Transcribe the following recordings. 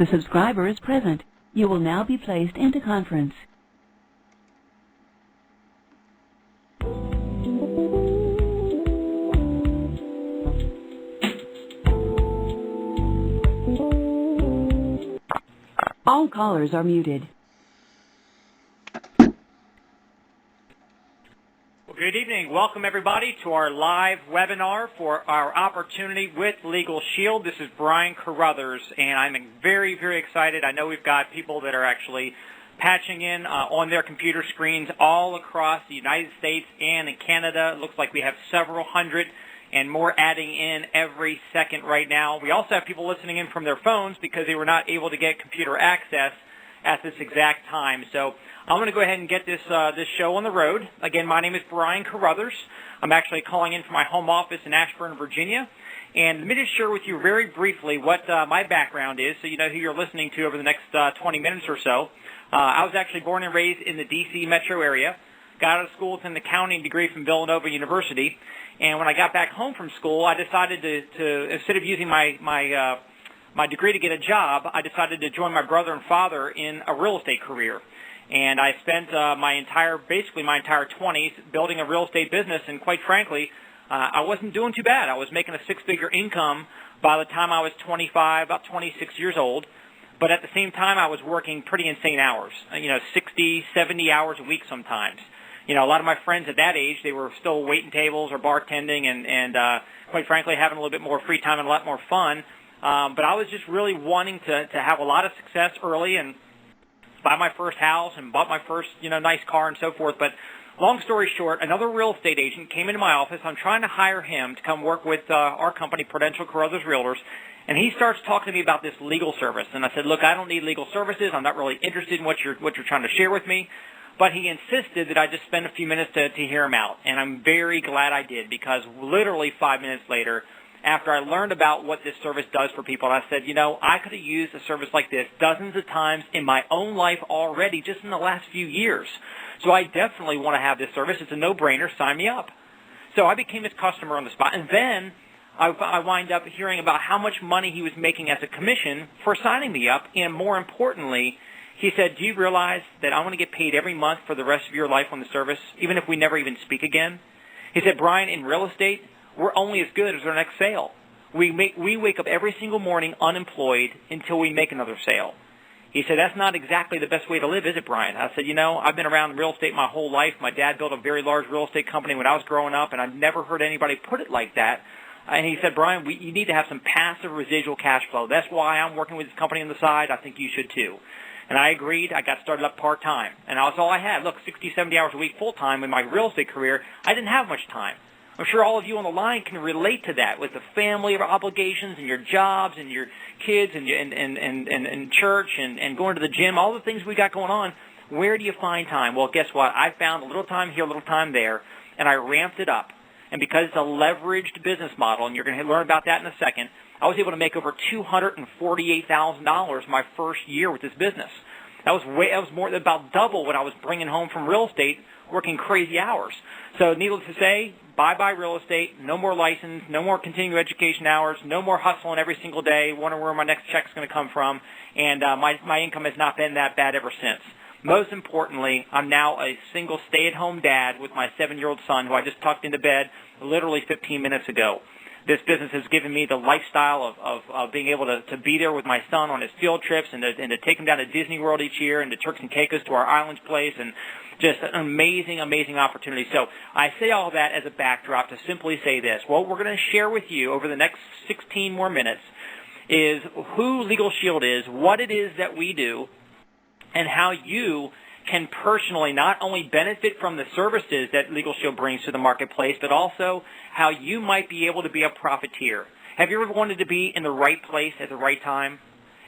The subscriber is present. You will now be placed into conference. All callers are muted. Well, good evening. Welcome, everybody, to our live webinar for our opportunity with LegalShield. This is Brian Carruthers, and I'm very, very excited. I know we've got people that are actually patching in on their computer screens all across the United States and in Canada. It looks like we have several hundred and more adding in every second right now. We also have people listening in from their phones because they were not able to get computer access at this exact time. So I'm going to go ahead and get this show on the road. Again, my name is Brian Carruthers. I'm actually calling in from my home office in Ashburn, Virginia. And let me just share with you very briefly what my background is so you know who you're listening to over the next 20 minutes or so. I was actually born and raised in the D.C. metro area. Got out of school with an accounting degree from Villanova University. And when I got back home from school, I decided to instead of using my degree to get a job, I decided to join my brother and father in a real estate career. And I spent basically my entire 20s building a real estate business. And quite frankly, I wasn't doing too bad. I was making a six-figure income by the time I was 25, about 26 years old. But at the same time, I was working pretty insane hours, 60, 70 hours a week sometimes. A lot of my friends at that age, they were still waiting tables or bartending and quite frankly, having a little bit more free time and a lot more fun. But I was just really wanting to have a lot of success early and buy my first house and bought my first, nice car and so forth. But long story short, another real estate agent came into my office. I'm trying to hire him to come work with our company, Prudential Carruthers Realtors. And he starts talking to me about this legal service. And I said, look, I don't need legal services. I'm not really interested in what you're trying to share with me. But he insisted that I just spend a few minutes to hear him out. And I'm very glad I did because literally 5 minutes later, after I learned about what this service does for people, I said, I could have used a service like this dozens of times in my own life already just in the last few years. So I definitely want to have this service. It's a no-brainer. Sign me up. So I became his customer on the spot. And then I wind up hearing about how much money he was making as a commission for signing me up. And more importantly, he said, do you realize that I want to get paid every month for the rest of your life on the service, even if we never even speak again? He said, Brian, in real estate, we're only as good as our next sale. We wake up every single morning unemployed until we make another sale. He said, that's not exactly the best way to live, is it, Brian? I said, I've been around real estate my whole life. My dad built a very large real estate company when I was growing up, and I've never heard anybody put it like that. And he said, Brian, you need to have some passive residual cash flow. That's why I'm working with this company on the side. I think you should too. And I agreed. I got started up part-time. And that's all I had. Look, 60, 70 hours a week full-time in my real estate career, I didn't have much time. I'm sure all of you on the line can relate to that with the family obligations and your jobs and your kids and church and going to the gym, all the things we got going on. Where do you find time? Well, guess what? I found a little time here, a little time there, and I ramped it up. And because it's a leveraged business model, and you're going to learn about that in a second, I was able to make over $248,000 my first year with this business. That was more than about double what I was bringing home from real estate, working crazy hours. So needless to say, bye-bye real estate, no more license, no more continuing education hours, no more hustling every single day, wondering where my next check's going to come from, and my income has not been that bad ever since. Most importantly, I'm now a single stay-at-home dad with my 7-year-old son who I just tucked into bed literally 15 minutes ago. This business has given me the lifestyle of being able to be there with my son on his field trips and to take him down to Disney World each year and to Turks and Caicos to our islands place, and just an amazing, amazing opportunity. So I say all that as a backdrop to simply say this. What we're going to share with you over the next 16 more minutes is who LegalShield is, what it is that we do, and how you can personally not only benefit from the services that LegalShield brings to the marketplace, but also how you might be able to be a profiteer. Have you ever wanted to be in the right place at the right time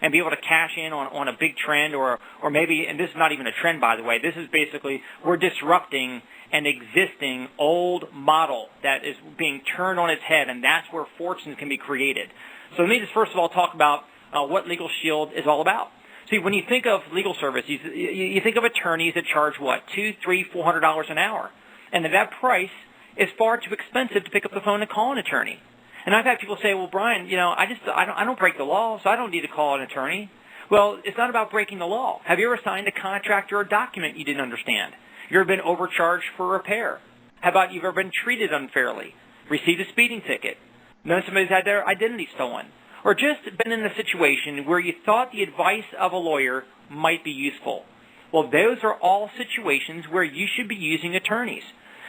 and be able to cash in on a big trend or maybe, and this is not even a trend, by the way, this is basically we're disrupting an existing old model that is being turned on its head, and that's where fortunes can be created. So let me just first of all talk about what LegalShield is all about. See, when you think of legal service, you think of attorneys that charge what, $200, $300, $400 an hour, and that price is far too expensive to pick up the phone and call an attorney. And I've had people say, "Well, Brian, I don't break the law, so I don't need to call an attorney." Well, it's not about breaking the law. Have you ever signed a contract or a document you didn't understand? You ever been overcharged for repair? How about you've ever been treated unfairly? Received a speeding ticket? Known somebody's had their identity stolen? Or just been in a situation where you thought the advice of a lawyer might be useful? Well, those are all situations where you should be using attorneys.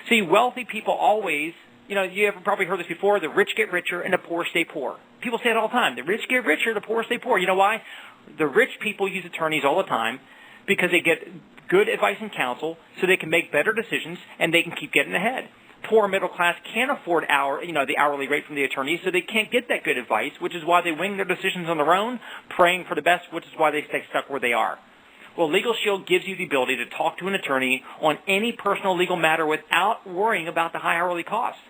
See, wealthy people always, you have probably heard this before, the rich get richer and the poor stay poor. People say it all the time. The rich get richer, the poor stay poor. You know why? The rich people use attorneys all the time because they get good advice and counsel so they can make better decisions and they can keep getting ahead. Poor middle class can't afford the hourly rate from the attorneys, so they can't get that good advice, which is why they wing their decisions on their own, praying for the best, which is why they stay stuck where they are. Well, LegalShield gives you the ability to talk to an attorney on any personal legal matter without worrying about the high hourly costs.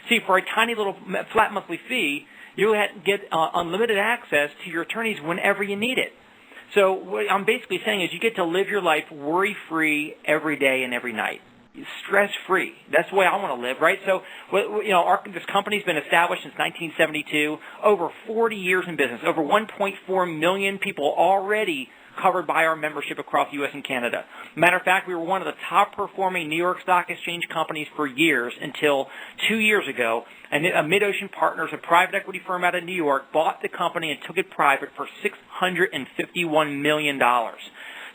See, for a tiny little flat monthly fee, you get unlimited access to your attorneys whenever you need it. So what I'm basically saying is you get to live your life worry-free every day and every night. Stress-free. That's the way I want to live, right? So, this company's been established since 1972, over 40 years in business, over 1.4 million people already covered by our membership across the U.S. and Canada. Matter of fact, we were one of the top-performing New York Stock Exchange companies for years until 2 years ago. And Mid-Ocean Partners, a private equity firm out of New York, bought the company and took it private for $651 million.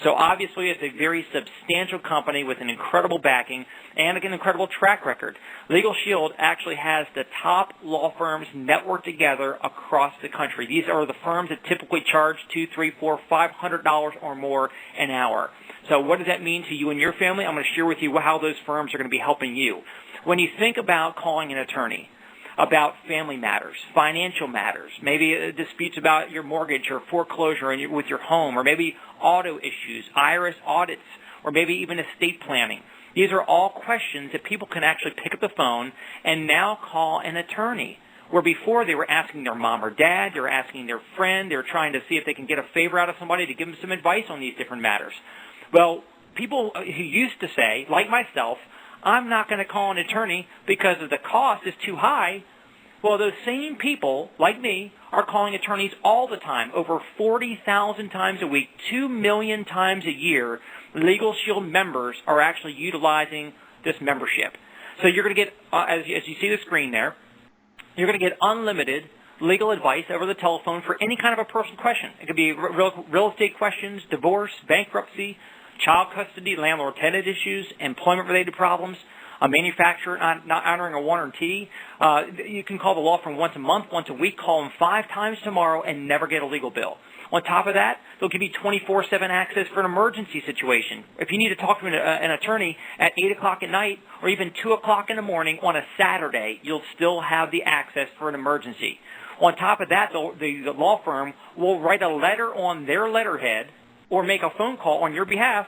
So obviously it's a very substantial company with an incredible backing and an incredible track record. LegalShield actually has the top law firms networked together across the country. These are the firms that typically charge $200, $300, $400, $500 or more an hour. So what does that mean to you and your family? I'm going to share with you how those firms are going to be helping you. When you think about calling an attorney, about family matters, financial matters, maybe disputes about your mortgage or foreclosure with your home, or maybe auto issues, IRS audits, or maybe even estate planning. These are all questions that people can actually pick up the phone and now call an attorney, where before they were asking their mom or dad, they were asking their friend, they were trying to see if they can get a favor out of somebody to give them some advice on these different matters. Well, people who used to say, like myself, I'm not going to call an attorney because the cost is too high. Well, those same people, like me, are calling attorneys all the time, over 40,000 times a week, 2 million times a year. LegalShield members are actually utilizing this membership. So you're going to get, as you see the screen there, you're going to get unlimited legal advice over the telephone for any kind of a personal question. It could be real estate questions, divorce, bankruptcy, child custody, landlord-tenant issues, employment-related problems, a manufacturer not honoring a warranty. You can call the law firm once a month, once a week, call them 5 times tomorrow and never get a legal bill. On top of that, they'll give you 24/7 access for an emergency situation. If you need to talk to an attorney at 8 o'clock at night or even 2 o'clock in the morning on a Saturday, you'll still have the access for an emergency. On top of that, the law firm will write a letter on their letterhead or make a phone call on your behalf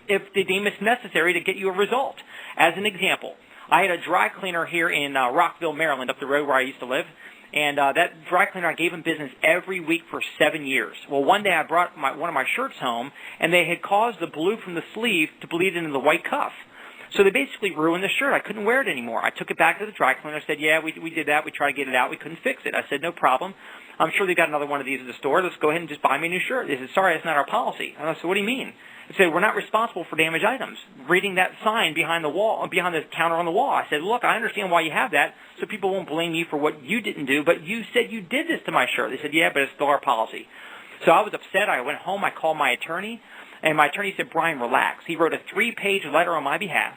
if they deem it's necessary to get you a result. As an example, I had a dry cleaner here in Rockville, Maryland, up the road where I used to live, and that dry cleaner, I gave him business every week for 7 years. Well, one day I brought one of my shirts home, and they had caused the blue from the sleeve to bleed into the white cuff. So they basically ruined the shirt. I couldn't wear it anymore. I took it back to the dry cleaner. I said, yeah, we did that. We tried to get it out. We couldn't fix it. I said, no problem. I'm sure they've got another one of these at the store. Let's go ahead and just buy me a new shirt. They said, sorry, that's not our policy. And I said, what do you mean? They said, we're not responsible for damaged items. Reading that sign behind the wall, behind the counter on the wall, I said, look, I understand why you have that, so people won't blame you for what you didn't do, but you said you did this to my shirt. They said, yeah, but it's still our policy. So I was upset. I went home. I called my attorney, and my attorney said, Brian, relax. He wrote a 3-page letter on my behalf.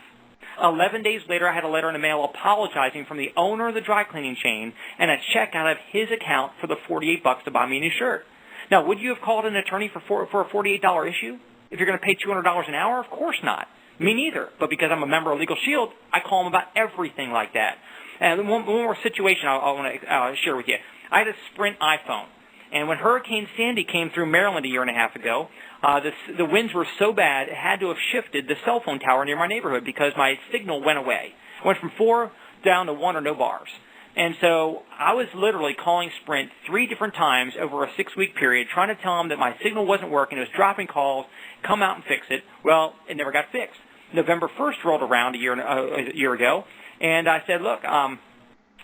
11 days later, I had a letter in the mail apologizing from the owner of the dry cleaning chain and a check out of his account for the $48 to buy me a new shirt. Now, would you have called an attorney for a $48 issue? If you're going to pay $200 an hour? Of course not. Me neither. But because I'm a member of LegalShield, I call them about everything like that. And one more situation I want to share with you. I had a Sprint iPhone. And when Hurricane Sandy came through Maryland a year and a half ago, the winds were so bad it had to have shifted the cell phone tower near my neighborhood because my signal went away. It went from 4 down to 1 or no bars. And so I was literally calling Sprint 3 different times over a 6-week period, trying to tell them that my signal wasn't working. It was dropping calls. Come out and fix it. Well, it never got fixed. November 1st rolled around a year ago, and I said, look,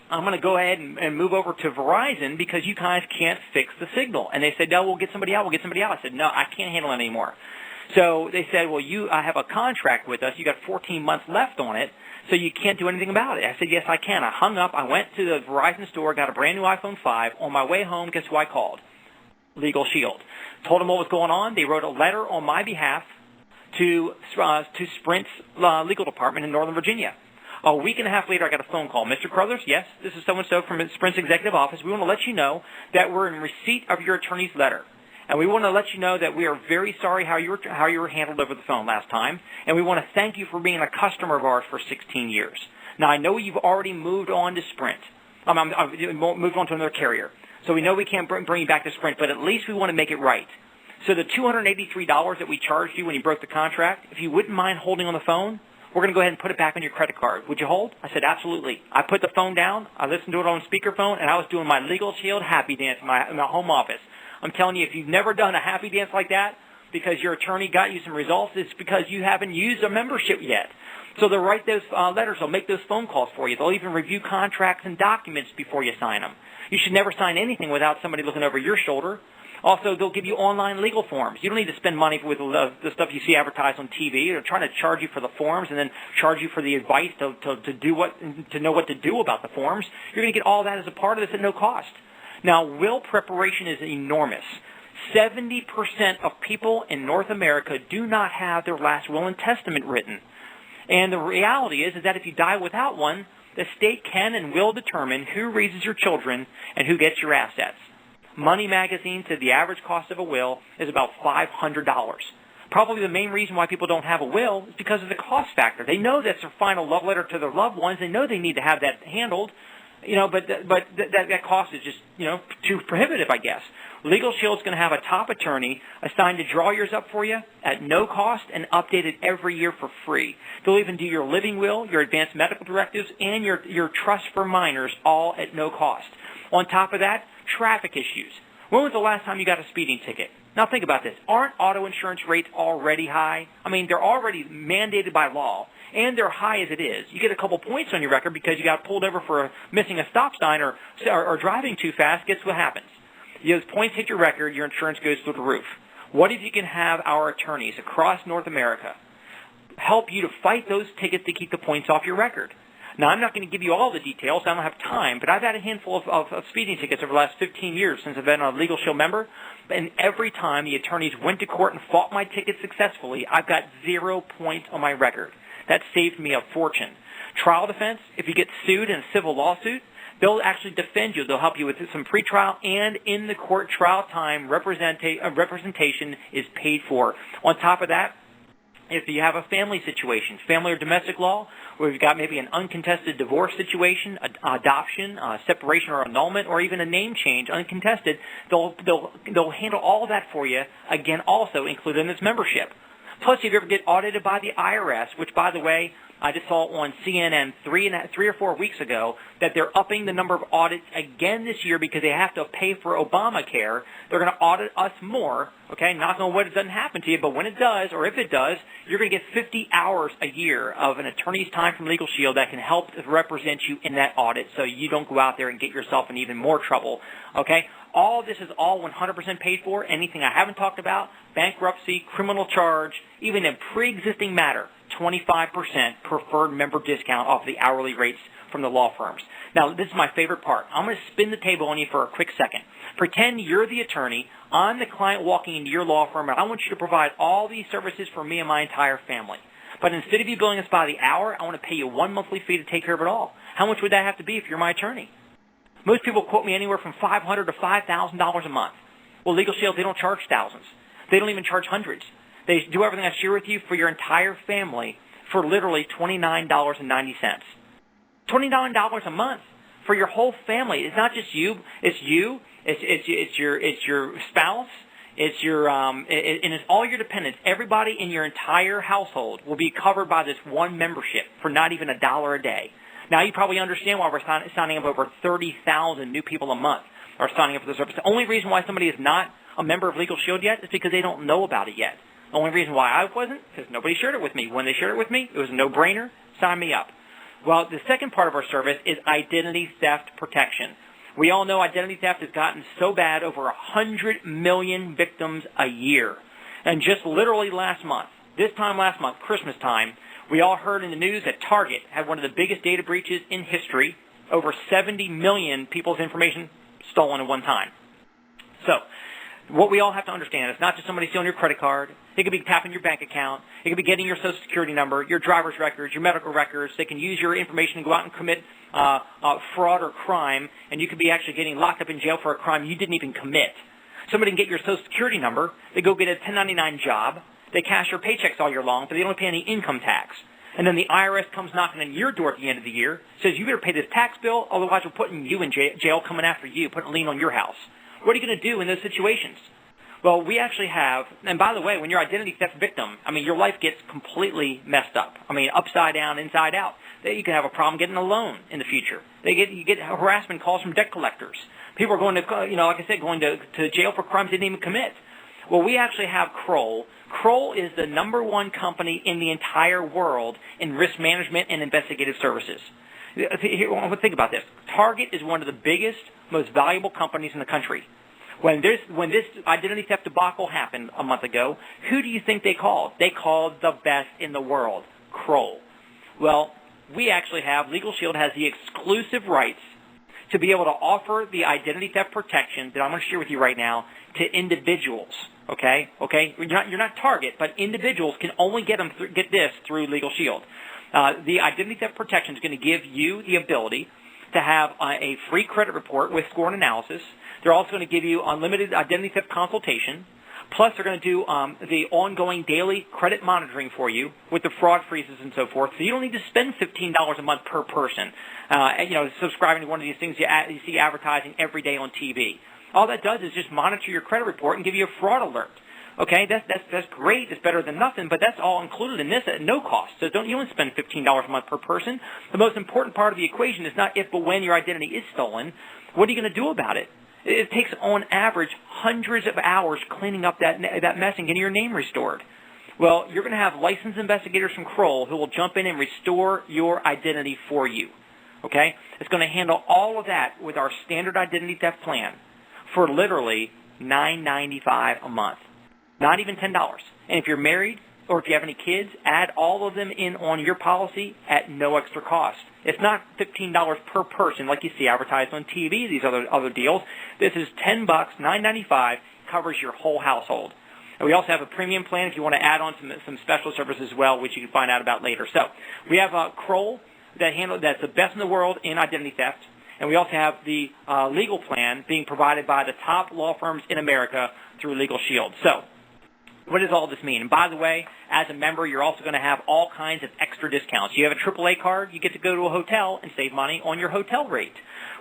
I'm going to go ahead and move over to Verizon because you guys can't fix the signal. And they said, no, we'll get somebody out. We'll get somebody out. I said, no, I can't handle it anymore. So they said, well, I have a contract with us. You got 14 months left on it, so you can't do anything about it. I said, yes, I can. I hung up. I went to the Verizon store, got a brand new iPhone 5. On my way home, guess who I called? LegalShield. Told them what was going on. They wrote a letter on my behalf to Sprint's legal department in Northern Virginia. A week and a half later, I got a phone call. Mr. Carruthers, yes, this is so-and-so from Sprint's executive office. We want to let you know that we're in receipt of your attorney's letter. And we want to let you know that we are very sorry how you were handled over the phone last time. And we want to thank you for being a customer of ours for 16 years. Now, I know you've already moved on to Sprint. Moved on to another carrier. So we know we can't bring you back to Sprint, but at least we want to make it right. So the $283 that we charged you when you broke the contract, if you wouldn't mind holding on the phone, we're going to go ahead and put it back on your credit card. Would you hold? I said, absolutely. I put the phone down. I listened to it on speakerphone, and I was doing my LegalShield happy dance in my home office. I'm telling you, if you've never done a happy dance like that because your attorney got you some results, it's because you haven't used a membership yet. So they'll write those letters. They'll make those phone calls for you. They'll even review contracts and documents before you sign them. You should never sign anything without somebody looking over your shoulder. Also, they'll give you online legal forms. You don't need to spend money with the stuff you see advertised on TV. They're trying to charge you for the forms and then charge you for the advice to know what to do about the forms. You're going to get all that as a part of this at no cost. Now, will preparation is enormous. 70% of people in North America do not have their last will and testament written. And the reality is that if you die without one, the state can and will determine who raises your children and who gets your assets. Money Magazine said the average cost of a will is about $500. Probably the main reason why people don't have a will is because of the cost factor. They know that's their final love letter to their loved ones. They know they need to have that handled, but that cost is just, too prohibitive, I guess. LegalShield is going to have a top attorney assigned to draw yours up for you at no cost and update it every year for free. They'll even do your living will, your advanced medical directives, and your trust for minors all at no cost. On top of that, traffic issues. When was the last time you got a speeding ticket? Now think about this. Aren't auto insurance rates already high? I mean, they're already mandated by law, and they're high as it is. You get a couple points on your record because you got pulled over for missing a stop sign or driving too fast. Guess what happens? Those points hit your record, your insurance goes through the roof. What if you can have our attorneys across North America help you to fight those tickets to keep the points off your record? Now, I'm not going to give you all the details. I don't have time, but I've had a handful of speeding tickets over the last 15 years since I've been a LegalShield member, and every time the attorneys went to court and fought my ticket successfully, I've got 0 points on my record. That saved me a fortune. Trial defense, if you get sued in a civil lawsuit, they'll actually defend you. They'll help you with some pretrial and in the court trial time. Representation is paid for. On top of that, if you have a family situation, family or domestic law, where you've got maybe an uncontested divorce situation, adoption, separation or annulment, or even a name change, uncontested, they'll handle all that for you, again, also included in this membership. Plus, if you ever get audited by the IRS, which, by the way, I just saw on CNN 3 or 4 weeks ago that they're upping the number of audits again this year because they have to pay for Obamacare. They're going to audit us more, okay? Knock on wood, it doesn't happen to you, but when it does, or if it does, you're going to get 50 hours a year of an attorney's time from LegalShield that can help represent you in that audit so you don't go out there and get yourself in even more trouble, okay? All of this is all 100% paid for. Anything I haven't talked about, bankruptcy, criminal charge, even a pre-existing matter, 25% preferred member discount off the hourly rates from the law firms. Now, this is my favorite part. I'm going to spin the table on you for a quick second. Pretend you're the attorney. I'm the client walking into your law firm, and I want you to provide all these services for me and my entire family. But instead of you billing us by the hour, I want to pay you one monthly fee to take care of it all. How much would that have to be if you're my attorney? Most people quote me anywhere from $500 to $5,000 a month. Well, LegalShield, they don't charge thousands. They don't even charge hundreds. They do everything I share with you for your entire family for literally $29.90. $29 a month for your whole family. It's not just you. It's you. It's your spouse. It's your and it's all your dependents. Everybody in your entire household will be covered by this one membership for not even $1 a day. Now, you probably understand why we're signing up over 30,000 new people a month are signing up for the service. The only reason why somebody is not a member of LegalShield yet is because they don't know about it yet. The only reason why I wasn't, because nobody shared it with me. When they shared it with me, it was a no-brainer. Sign me up. Well, the second part of our service is identity theft protection. We all know identity theft has gotten so bad, over 100 million victims a year. And just literally last month, this time last month, Christmas time, we all heard in the news that Target had one of the biggest data breaches in history, over 70 million people's information stolen at one time. So what we all have to understand is not just somebody stealing your credit card. It could be tapping your bank account. It could be getting your Social Security number, your driver's records, your medical records. They can use your information to go out and commit fraud or crime, and you could be actually getting locked up in jail for a crime you didn't even commit. Somebody can get your Social Security number. They go get a 1099 job. They cash your paychecks all year long, but they don't pay any income tax. And then the IRS comes knocking on your door at the end of the year, says you better pay this tax bill, otherwise we're putting you in jail, coming after you, putting a lien on your house. What are you going to do in those situations? Well, we actually have, and by the way, when you're an identity theft victim, I mean, your life gets completely messed up. I mean, upside down, inside out. You can have a problem getting a loan in the future. You get harassment calls from debt collectors. People are going to, like I said, going to jail for crimes they didn't even commit. Well, we actually have Kroll. Kroll is the #1 company in the entire world in risk management and investigative services. Think about this. Target is one of the biggest, most valuable companies in the country. When this identity theft debacle happened a month ago, who do you think they called? They called the best in the world, Kroll. Well, we actually have, LegalShield has the exclusive rights to be able to offer the identity theft protection that I'm going to share with you right now to individuals. Okay? You're not Target, but individuals can only get this through LegalShield. The identity theft protection is going to give you the ability to have a free credit report with score and analysis. They're also going to give you unlimited identity theft consultation. Plus, they're going to do the ongoing daily credit monitoring for you with the fraud freezes and so forth. So you don't need to spend $15 a month per person, subscribing to one of these things you see advertising every day on TV. All that does is just monitor your credit report and give you a fraud alert. Okay, that's great. It's better than nothing, but that's all included in this at no cost. So you don't spend $15 a month per person. The most important part of the equation is not if but when your identity is stolen. What are you going to do about it? It takes, on average, hundreds of hours cleaning up that mess and getting your name restored. Well, you're going to have licensed investigators from Kroll who will jump in and restore your identity for you. Okay? It's going to handle all of that with our standard identity theft plan for literally $9.95 a month. Not even $10. And if you're married or if you have any kids, add all of them in on your policy at no extra cost. It's not $15 per person like you see advertised on TV, these other deals. This is $10, $9.95, covers your whole household. And we also have a premium plan if you want to add on some special services as well, which you can find out about later. So we have Kroll that's the best in the world in identity theft. And we also have the legal plan being provided by the top law firms in America through LegalShield. So what does all this mean? And by the way, as a member, you're also going to have all kinds of extra discounts. You have a AAA card, you get to go to a hotel and save money on your hotel rate.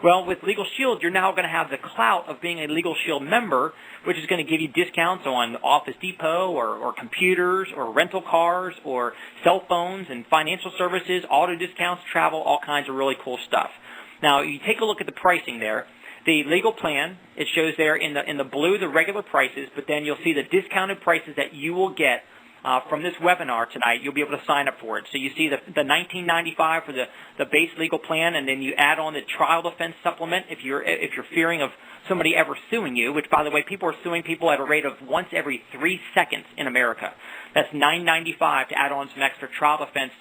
Well, with LegalShield, you're now going to have the clout of being a LegalShield member, which is going to give you discounts on Office Depot or computers or rental cars or cell phones and financial services, auto discounts, travel, all kinds of really cool stuff. Now, you take a look at the pricing there. The legal plan, it shows there in the blue the regular prices, but then you'll see the discounted prices that you will get from this webinar tonight. You'll be able to sign up for it. So you see the $19.95 for the base legal plan, and then you add on the trial defense supplement if you're fearing of somebody ever suing you, which, by the way, people are suing people at a rate of once every 3 seconds in America. That's $9.95 to add on some extra trial defense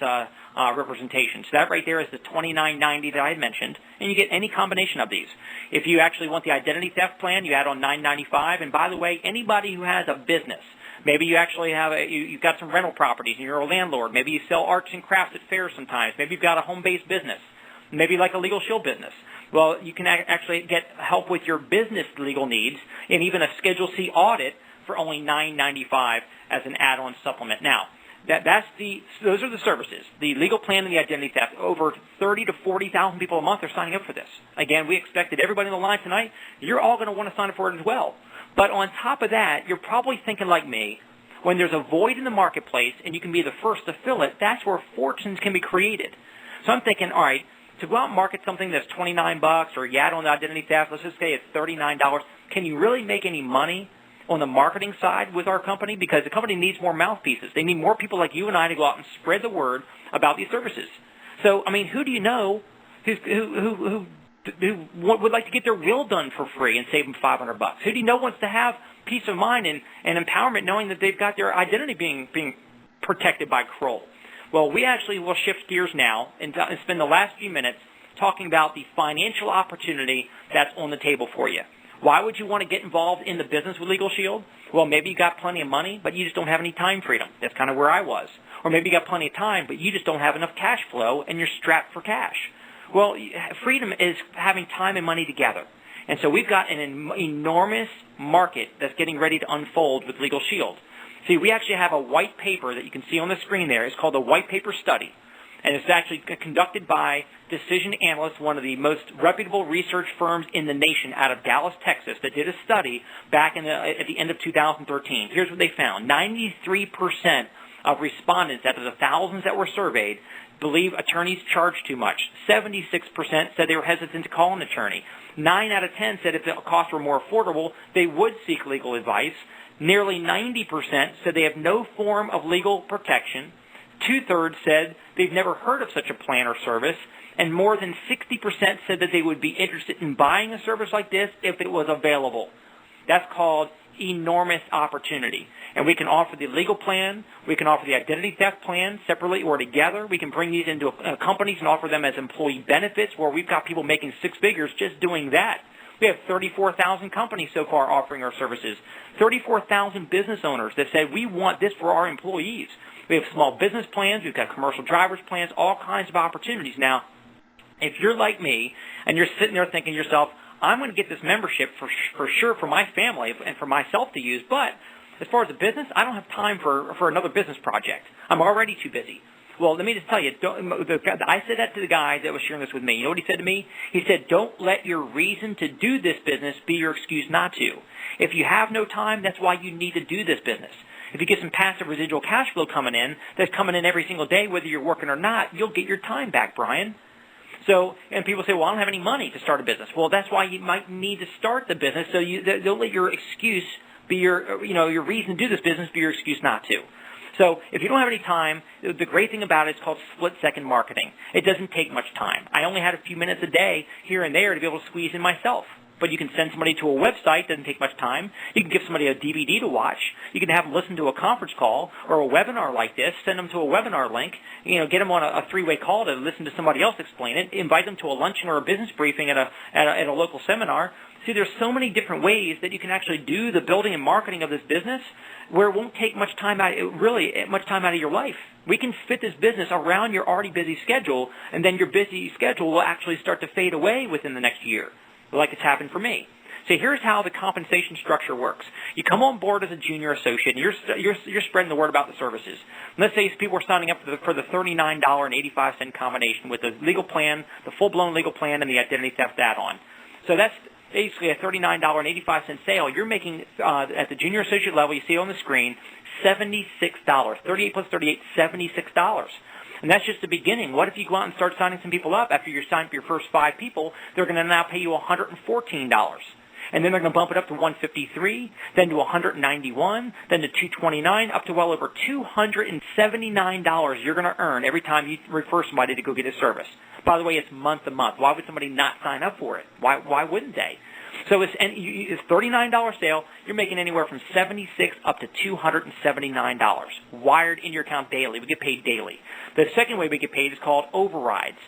representation. So that right there is the $29.90 that I had mentioned, and you get any combination of these. If you actually want the identity theft plan, you add on $9.95. And by the way, anybody who has a business, maybe you actually have you've got some rental properties and you're a landlord. Maybe you sell arts and crafts at fairs sometimes. Maybe you've got a home-based business. Maybe like a LegalShield business. Well, you can actually get help with your business legal needs and even a Schedule C audit for only $9.95 as an add-on supplement. Now, those are the services. The legal plan and the identity theft. Over 30 to 40,000 people a month are signing up for this. Again, we expect that everybody on the line tonight, you're all going to want to sign up for it as well. But on top of that, you're probably thinking like me, when there's a void in the marketplace and you can be the first to fill it, that's where fortunes can be created. So I'm thinking, all right, to go out and market something that's $29 or you add on the identity theft, let's just say it's $39, can you really make any money on the marketing side with our company? Because the company needs more mouthpieces. They need more people like you and I to go out and spread the word about these services. So, I mean, who do you know who would like to get their will done for free and save them $500? Who do you know wants to have peace of mind and empowerment knowing that they've got their identity being protected by Kroll? Well, we actually will shift gears now and spend the last few minutes talking about the financial opportunity that's on the table for you. Why would you want to get involved in the business with LegalShield? Well, maybe you got plenty of money, but you just don't have any time freedom. That's kind of where I was. Or maybe you got plenty of time, but you just don't have enough cash flow and you're strapped for cash. Well, freedom is having time and money together. And so we've got an enormous market that's getting ready to unfold with LegalShield. See, we actually have a white paper that you can see on the screen there. It's called the White Paper Study. And it's actually conducted by Decision Analysts, one of the most reputable research firms in the nation out of Dallas, Texas, that did a study back at the end of 2013. Here's what they found. 93% of respondents out of the thousands that were surveyed believe attorneys charge too much. 76% said they were hesitant to call an attorney. 9 out of 10 said if the costs were more affordable, they would seek legal advice. Nearly 90% said they have no form of legal protection. 2/3 said they've never heard of such a plan or service, and more than 60% said that they would be interested in buying a service like this if it was available. That's called enormous opportunity. And we can offer the legal plan, we can offer the identity theft plan separately or together. We can bring these into companies and offer them as employee benefits, where we've got people making 6 figures just doing that. We have 34,000 companies so far offering our services, 34,000 business owners that say we want this for our employees. We have small business plans, we've got commercial driver's plans, all kinds of opportunities. Now, if you're like me and you're sitting there thinking to yourself, I'm going to get this membership for sure for my family and for myself to use, but as far as the business, I don't have time for another business project. I'm already too busy. Well, let me just tell you, I said that to the guy that was sharing this with me. You know what he said to me? He said, don't let your reason to do this business be your excuse not to. If you have no time, that's why you need to do this business. If you get some passive residual cash flow coming in, that's coming in every single day, whether you're working or not, you'll get your time back, Brian. So, and people say, well, I don't have any money to start a business. Well, that's why you might need to start the business, so don't let your excuse be your reason to do this business be your excuse not to. So if you don't have any time, the great thing about it is called split-second marketing. It doesn't take much time. I only had a few minutes a day here and there to be able to squeeze in myself. But you can send somebody to a website, doesn't take much time. You can give somebody a DVD to watch. You can have them listen to a conference call or a webinar like this, send them to a webinar link, get them on a 3-way call to listen to somebody else explain it, invite them to a luncheon or a business briefing at a local seminar. See, there's so many different ways that you can actually do the building and marketing of this business where it won't take much time out of your life. We can fit this business around your already busy schedule, and then your busy schedule will actually start to fade away within the next year, like it's happened for me. So here's how the compensation structure works. You come on board as a junior associate, and you're spreading the word about the services. Let's say people are signing up for the $39.85 combination with the legal plan, the full-blown legal plan, and the identity theft add-on. So that's basically a $39.85 sale. You're making, at the junior associate level, you see on the screen, $76. 38 plus 38, $76. And that's just the beginning. What if you go out and start signing some people up? After you sign up your first 5 people, they're going to now pay you $114. And then they're going to bump it up to $153, then to $191, then to $229, up to well over $279 you're going to earn every time you refer somebody to go get a service. By the way, it's month to month. Why would somebody not sign up for it? Why wouldn't they? So it's $39 sale. You're making anywhere from $76 up to $279 wired in your account daily. We get paid daily. The second way we get paid is called overrides.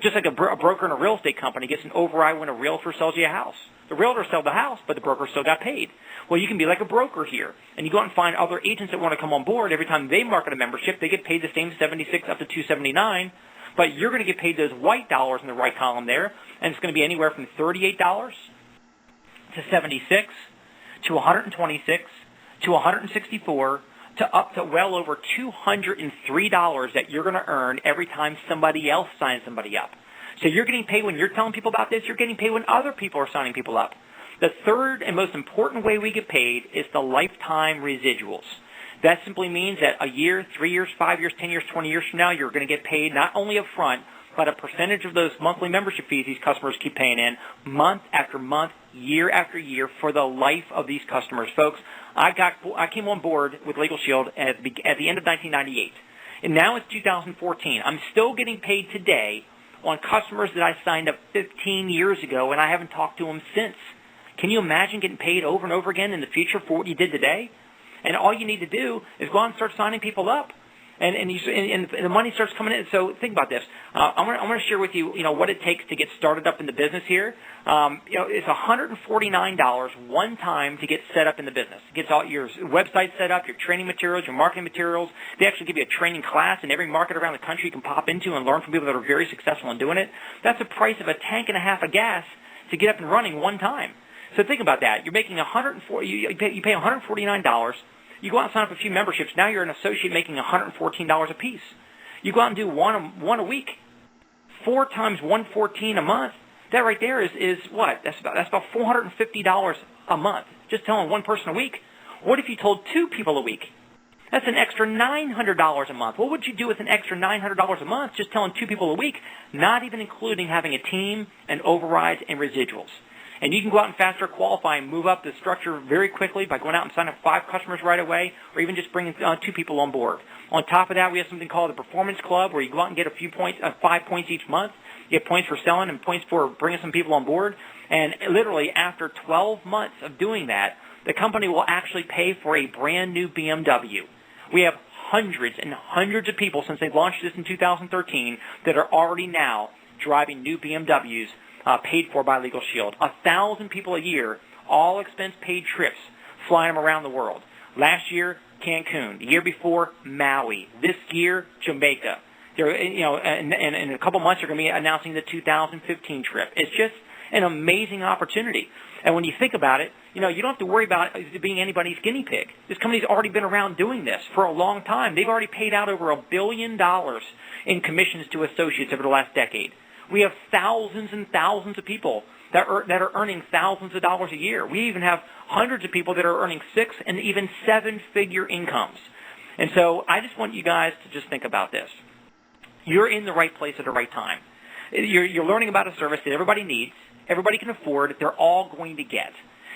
Just like a broker in a real estate company gets an override when a realtor sells you a house. The realtor sold the house, but the broker still got paid. Well, you can be like a broker here, and you go out and find other agents that want to come on board. Every time they market a membership, they get paid the same $76 up to $279, but you're going to get paid those white dollars in the right column there, and it's going to be anywhere from $38 to $76 to $126 to $164 to up to well over $203 that you're going to earn every time somebody else signs somebody up. So you're getting paid when you're telling people about this. You're getting paid when other people are signing people up. The third and most important way we get paid is the lifetime residuals. That simply means that a year, 3 years, 5 years, 10 years, 20 years from now, you're going to get paid not only up front, but a percentage of those monthly membership fees these customers keep paying in month after month, year after year for the life of these customers. Folks, I came on board with LegalShield at the end of 1998. And now it's 2014. I'm still getting paid today on customers that I signed up 15 years ago, and I haven't talked to them since. Can you imagine getting paid over and over again in the future for what you did today? And all you need to do is go out and start signing people up. And the money starts coming in. So think about this. I'm going to share with you, what it takes to get started up in the business here. It's $149 one time to get set up in the business. It gets all your website set up, your training materials, your marketing materials. They actually give you a training class in every market around the country you can pop into and learn from people that are very successful in doing it. That's the price of a tank and a half of gas to get up and running one time. So think about that. You're making you pay $149. You go out and sign up a few memberships. Now you're an associate making $114 a piece. You go out and do one a week. 4 times $114 a month. That right there is what? That's about $450 a month. Just telling one person a week. What if you told 2 people a week? That's an extra $900 a month. What would you do with an extra $900 a month just telling 2 people a week, not even including having a team and overrides and residuals? And you can go out and faster qualify and move up the structure very quickly by going out and signing up 5 customers right away, or even just bringing 2 people on board. On top of that, we have something called the Performance Club, where you go out and get a few points, 5 points each month. You get points for selling and points for bringing some people on board. And literally after 12 months of doing that, the company will actually pay for a brand new BMW. We have hundreds and hundreds of people since they launched this in 2013 that are already now driving new BMWs paid for by LegalShield. 1,000 people a year, all expense-paid trips, flying them around the world. Last year, Cancun. The year before, Maui. This year, Jamaica. They're, and in a couple months, they're going to be announcing the 2015 trip. It's just an amazing opportunity. And when you think about it, you don't have to worry about being anybody's guinea pig. This company's already been around doing this for a long time. They've already paid out over $1 billion in commissions to associates over the last decade. We have thousands and thousands of people that are earning thousands of dollars a year. We even have hundreds of people that are earning 6 and even 7-figure incomes. And so I just want you guys to just think about this. You're in the right place at the right time. You're learning about a service that everybody needs, everybody can afford, they're all going to get.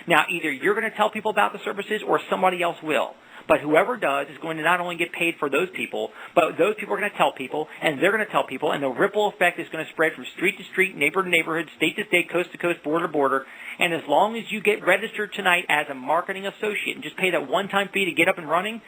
Now, either you're going to tell people about the services or somebody else will. But whoever does is going to not only get paid for those people, but those people are going to tell people, and they're going to tell people, and the ripple effect is going to spread from street to street, neighborhood to neighborhood, state to state, coast to coast, border to border. And as long as you get registered tonight as a marketing associate and just pay that one-time fee to get up and running,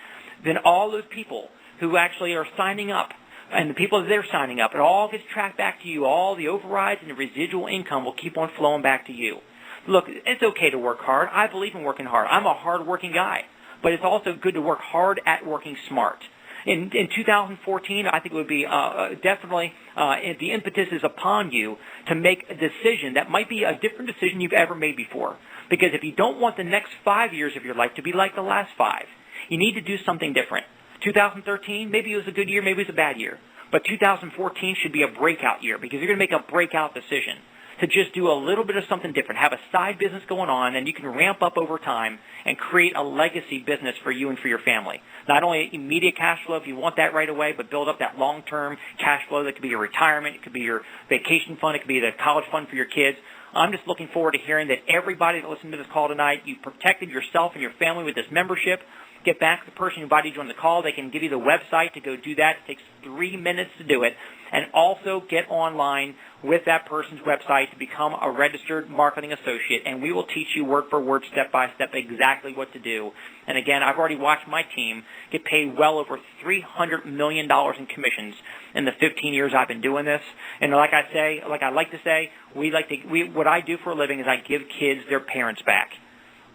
then all those people who actually are signing up and the people that they're signing up, it all gets tracked back to you. All the overrides and the residual income will keep on flowing back to you. Look, it's okay to work hard. I believe in working hard. I'm a hard-working guy. But it's also good to work hard at working smart. In 2014, I think it would be definitely the impetus is upon you to make a decision that might be a different decision you've ever made before. Because if you don't want the next 5 years of your life to be like the last 5, you need to do something different. 2013, maybe it was a good year, maybe it was a bad year. But 2014 should be a breakout year because you're going to make a breakout decision to just do a little bit of something different, have a side business going on, and you can ramp up over time and create a legacy business for you and for your family. Not only immediate cash flow if you want that right away, but build up that long-term cash flow that could be your retirement, it could be your vacation fund, it could be the college fund for your kids. I'm just looking forward to hearing that everybody that listened to this call tonight, you protected yourself and your family with this membership. Get back to the person who invited you on the call. They can give you the website to go do that. It takes 3 minutes to do it. And also get online with that person's website to become a registered marketing associate. And we will teach you word for word, step by step, exactly what to do. And again, I've already watched my team get paid well over $300 million in commissions in the 15 years I've been doing this. And like I like to say, what I do for a living is I give kids their parents back.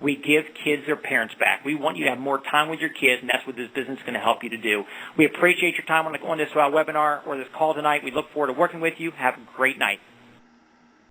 We give kids their parents back. We want you to have more time with your kids, and that's what this business is going to help you to do. We appreciate your time on this webinar or this call tonight. We look forward to working with you. Have a great night.